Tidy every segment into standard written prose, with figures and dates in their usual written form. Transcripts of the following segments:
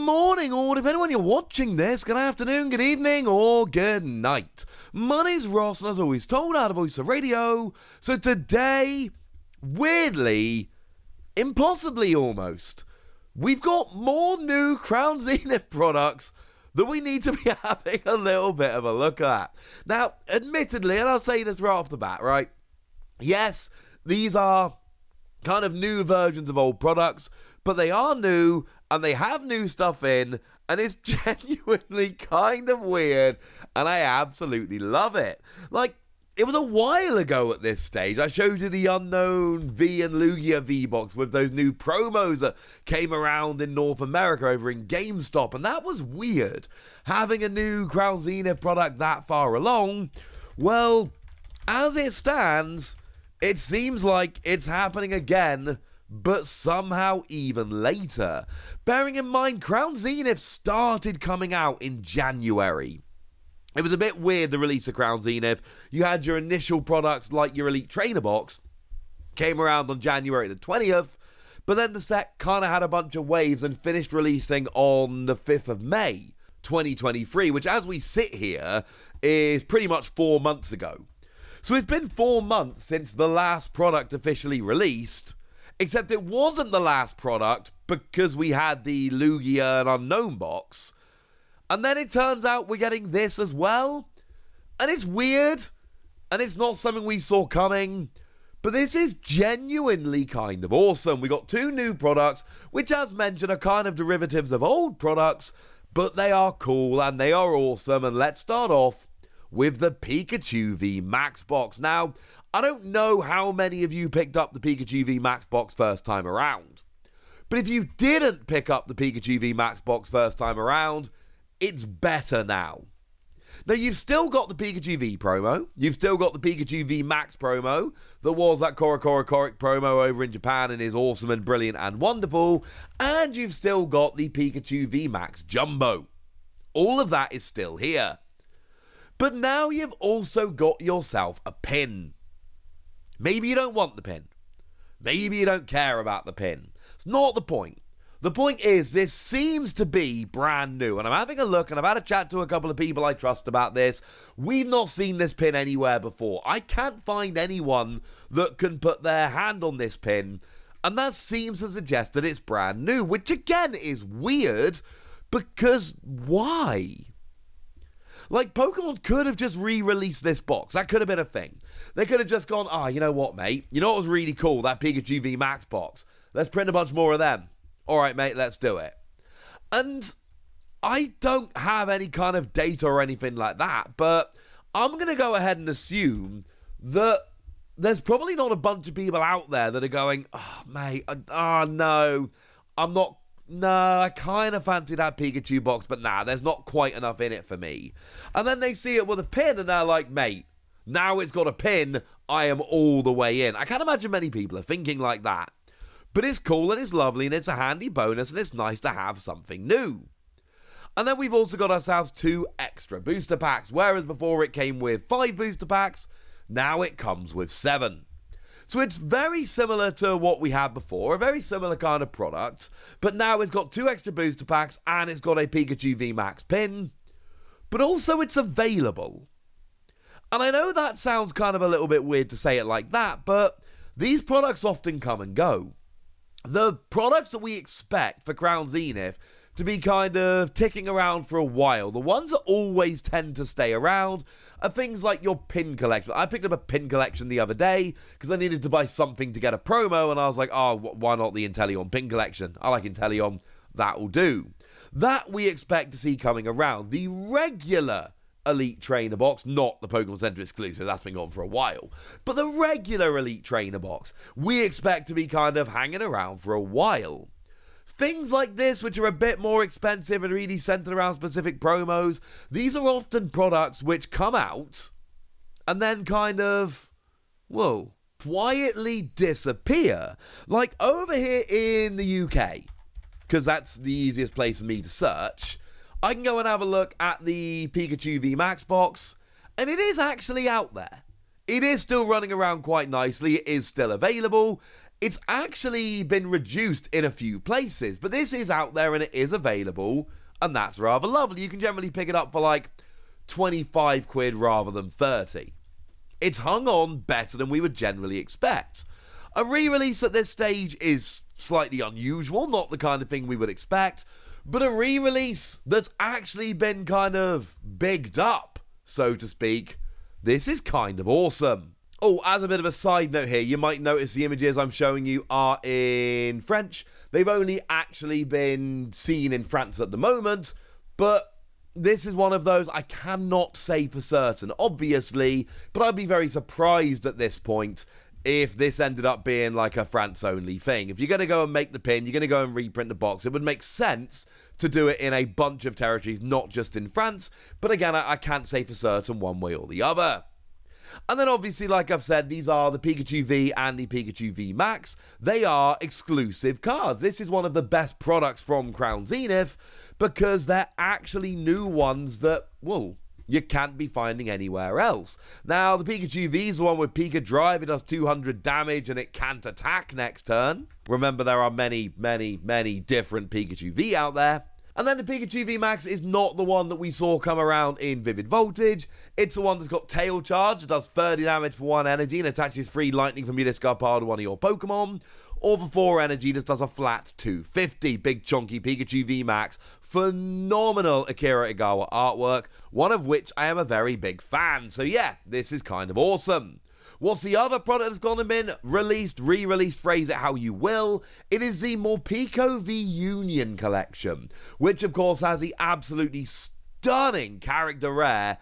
morning, or depending on when you're watching this, good afternoon, good evening, or good night. My name's Ross, and as always, told out of Voice of Radio. So today, weirdly, impossibly almost, we've got more new Crown Zenith products that we need to be having a little bit of a look at. Now, admittedly, and I'll say this right off the bat, right? Yes, these are kind of new versions of old products, but they are new, and they have new stuff in, and it's genuinely kind of weird, and I absolutely love it. Like, it was a while ago at this stage, I showed you the Unknown V and Lugia V-Box with those new promos that came around in North America over in GameStop, and that was weird. Having a new Crown Zenith product that far along, well, as it stands, it seems like it's happening again, but somehow even later. Bearing in mind, Crown Zenith started coming out in January. It was a bit weird, the release of Crown Zenith. You had your initial products like your Elite Trainer Box, came around on January the 20th, but then the set kind of had a bunch of waves and finished releasing on the 5th of May, 2023, which as we sit here is pretty much 4 months ago. So it's been 4 months since the last product officially released, except it wasn't the last product because we had the Lugia and Unknown box. And then it turns out we're getting this as well. And it's weird. And it's not something we saw coming. But this is genuinely kind of awesome. We got 2 new products, which as mentioned are kind of derivatives of old products. But they are cool and they are awesome. And let's start off with the Pikachu V Max box. Now, I don't know how many of you picked up the Pikachu V Max box first time around. But if you didn't pick up the Pikachu V Max box first time around, it's better now. Now, you've still got the Pikachu V promo. You've still got the Pikachu V Max promo. There was that Korokoric promo over in Japan and is awesome and brilliant and wonderful. And you've still got the Pikachu V Max Jumbo. All of that is still here. But now you've also got yourself a pin. Maybe you don't want the pin. Maybe you don't care about the pin. It's not the point. The point is, this seems to be brand new. And I'm having a look, and I've had a chat to a couple of people I trust about this. We've not seen this pin anywhere before. I can't find anyone that can put their hand on this pin. And that seems to suggest that it's brand new, which again is weird, because why? Like, Pokemon could have just re-released this box. That could have been a thing. They could have just gone, you know what, mate? You know what was really cool? That Pikachu V Max box. Let's print a bunch more of them. All right, mate, let's do it. And I don't have any kind of data or anything like that, but I'm going to go ahead and assume that there's probably not a bunch of people out there that are going, mate, no, I'm not. No, I kind of fancy that Pikachu box, but nah, there's not quite enough in it for me. And then they see it with a pin, and they're like, mate, now it's got a pin, I am all the way in. I can't imagine many people are thinking like that. But it's cool, and it's lovely, and it's a handy bonus, and it's nice to have something new. And then we've also got ourselves 2 extra booster packs, whereas before it came with 5 booster packs, now it comes with 7. So it's very similar to what we had before, a very similar kind of product, but now it's got 2 extra booster packs and it's got a Pikachu V Max pin, but also it's available. And I know that sounds kind of a little bit weird to say it like that, but these products often come and go. The products that we expect for Crown Zenith to be kind of ticking around for a while, the ones that always tend to stay around, are things like your pin collection. I picked up a pin collection the other day because I needed to buy something to get a promo, and I was like, why not the Inteleon pin collection? I like Inteleon, that will do. That we expect to see coming around. The regular Elite Trainer box, not the Pokemon Center exclusive, that's been gone for a while, but the regular Elite Trainer box, we expect to be kind of hanging around for a while. Things like this, which are a bit more expensive and really centered around specific promos, these are often products which come out and then kind of, quietly disappear. Like over here in the UK, because that's the easiest place for me to search, I can go and have a look at the Pikachu V Max box, and it is actually out there. It is still running around quite nicely, it is still available. It's actually been reduced in a few places, but this is out there and it is available, and that's rather lovely. You can generally pick it up for like 25 quid rather than 30. It's hung on better than we would generally expect. A re-release at this stage is slightly unusual, not the kind of thing we would expect, but a re-release that's actually been kind of bigged up, so to speak. This is kind of awesome. Oh, as a bit of a side note here, you might notice the images I'm showing you are in French. They've only actually been seen in France at the moment, but this is one of those I cannot say for certain, obviously, but I'd be very surprised at this point if this ended up being like a France-only thing. If you're going to go and make the pin, you're going to go and reprint the box, it would make sense to do it in a bunch of territories, not just in France, but again, I can't say for certain one way or the other. And then obviously, like I've said, these are the Pikachu V and the Pikachu V Max. They are exclusive cards. This is one of the best products from Crown Zenith because they're actually new ones that, well, you can't be finding anywhere else. Now, the Pikachu V is the one with Pika Drive. It does 200 damage and it can't attack next turn. Remember, there are many, many, many different Pikachu V out there. And then the Pikachu V Max is not the one that we saw come around in Vivid Voltage. It's the one that's got Tail Charge. It does 30 damage for 1 energy and attaches free lightning from your discard pile to one of your Pokemon. Or for 4 energy, this does a flat 250. Big chunky Pikachu V Max. Phenomenal Akira Igawa artwork, one of which I am a very big fan. So yeah, this is kind of awesome. What's the other product that's gone and been released, re-released, phrase it how you will? It is the Pico V Union collection, which of course has the absolutely stunning character rare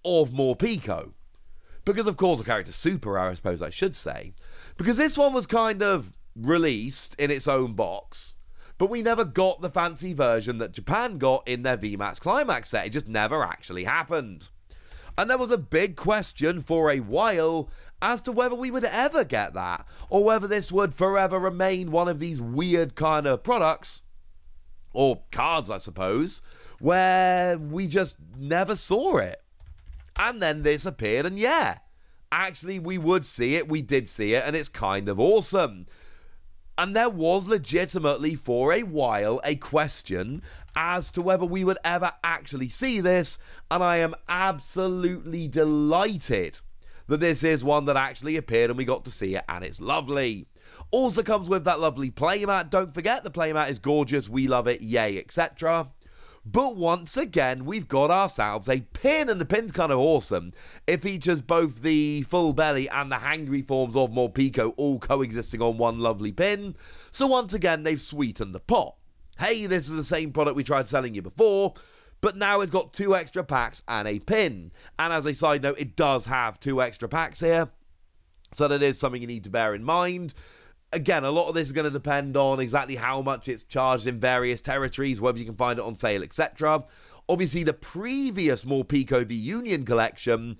of Pico. Because of course the character's super rare, I suppose I should say. Because this one was kind of released in its own box, but we never got the fancy version that Japan got in their VMAX Climax set. It just never actually happened. And there was a big question for a while as to whether we would ever get that, or whether this would forever remain one of these weird kind of products, or cards I suppose, where we just never saw it. And then this appeared, and yeah, actually we would see it, we did see it, and it's kind of awesome. And there was legitimately, for a while, a question as to whether we would ever actually see this, and I am absolutely delighted that this is one that actually appeared and we got to see it, and it's lovely. Also comes with that lovely playmat. Don't forget, the playmat is gorgeous, we love it, yay, etc. But once again, we've got ourselves a pin, and the pin's kind of awesome. It features both the full belly and the hangry forms of Pico all coexisting on one lovely pin. So once again, they've sweetened the pot. Hey, this is the same product we tried selling you before, but now it's got 2 extra packs and a pin. And as a side note, it does have 2 extra packs here, so that is something you need to bear in mind. Again, a lot of this is going to depend on exactly how much it's charged in various territories, whether you can find it on sale, etc. Obviously, the previous Pico V Union collection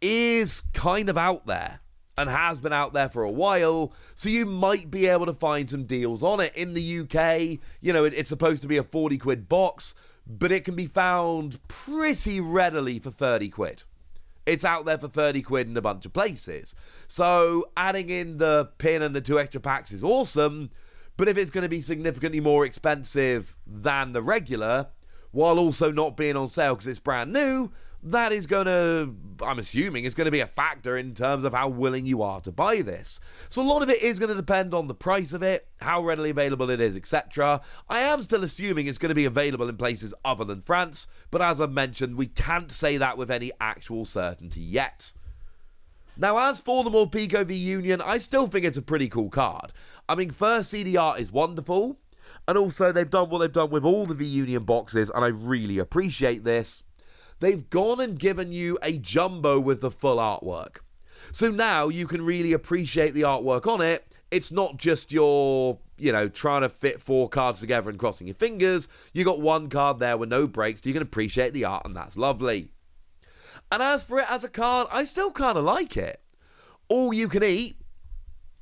is kind of out there and has been out there for a while, so you might be able to find some deals on it. In the UK, you know, it's supposed to be a 40 quid box, but it can be found pretty readily for 30 quid. It's out there for 30 quid in a bunch of places. So adding in the pin and the 2 extra packs is awesome, but if it's going to be significantly more expensive than the regular, while also not being on sale because it's brand new, that is going to, I'm assuming, is going to be a factor in terms of how willing you are to buy this. So a lot of it is going to depend on the price of it, how readily available it is, etc. I am still assuming it's going to be available in places other than France, but as I've mentioned, we can't say that with any actual certainty yet. Now, as for the Pico V Union, I still think it's a pretty cool card. I mean, first, CD art is wonderful, and also they've done what they've done with all the V Union boxes, and I really appreciate this. They've gone and given you a jumbo with the full artwork. So now you can really appreciate the artwork on it. It's not just your, trying to fit 4 cards together and crossing your fingers. You got 1 card there with no breaks, so you can appreciate the art, and that's lovely. And as for it as a card, I still kind of like it. All you can eat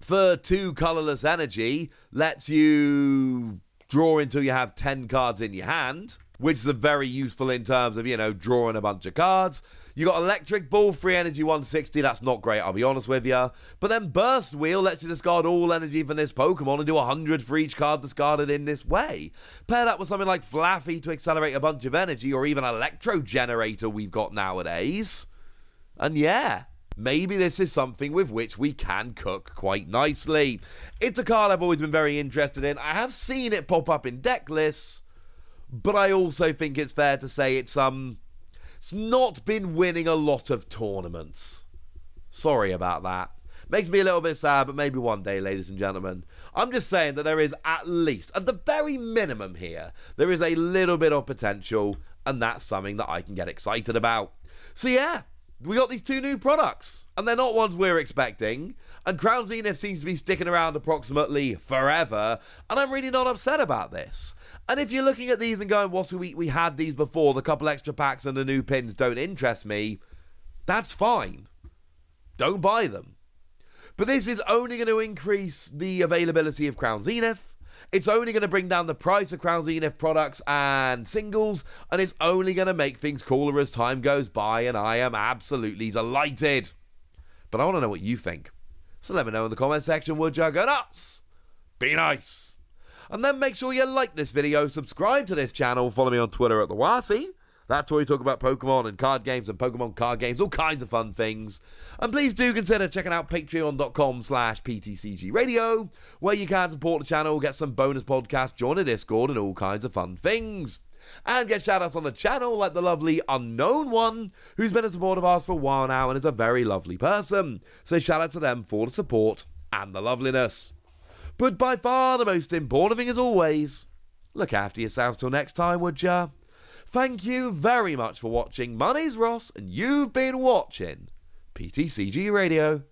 for 2 colorless energy lets you draw until you have 10 cards in your hand, which is very useful in terms of, drawing a bunch of cards. You got Electric Ball, free energy 160, that's not great, I'll be honest with you. But then Burst Wheel lets you discard all energy from this Pokemon and do 100 for each card discarded in this way. Pair that with something like Flaffy to accelerate a bunch of energy, or even Electro Generator we've got nowadays. And yeah, maybe this is something with which we can cook quite nicely. It's a card I've always been very interested in. I have seen it pop up in deck lists, but I also think it's fair to say it's not been winning a lot of tournaments. Sorry about that. Makes me a little bit sad, but maybe one day, ladies and gentlemen. I'm just saying that there is at least, at the very minimum here, there is a little bit of potential, and that's something that I can get excited about. So yeah, we got these two new products, and they're not ones we're expecting, and Crown Zenith seems to be sticking around approximately forever, and I'm really not upset about this. And if you're looking at these and going, well, so we had these before, the couple extra packs and the new pins don't interest me, that's fine. Don't buy them. But this is only going to increase the availability of Crown Zenith. It's only going to bring down the price of Crown Zenith products and singles, and it's only going to make things cooler as time goes by, and I am absolutely delighted. But I want to know what you think. So let me know in the comment section, would you? Go nuts! Be nice! And then make sure you like this video, subscribe to this channel, follow me on Twitter at TheWasi. That's where we talk about Pokemon and card games and Pokemon card games, all kinds of fun things. And please do consider checking out patreon.com/PTCG Radio, where you can support the channel, get some bonus podcasts, join a Discord, and all kinds of fun things. And get shout-outs on the channel like the lovely Unknown One, who's been a supporter of ours for a while now and is a very lovely person. So shout out to them for the support and the loveliness. But by far the most important thing as always, look after yourselves till next time, would ya? Thank you very much for watching. My name's Ross, and you've been watching PTCG Radio.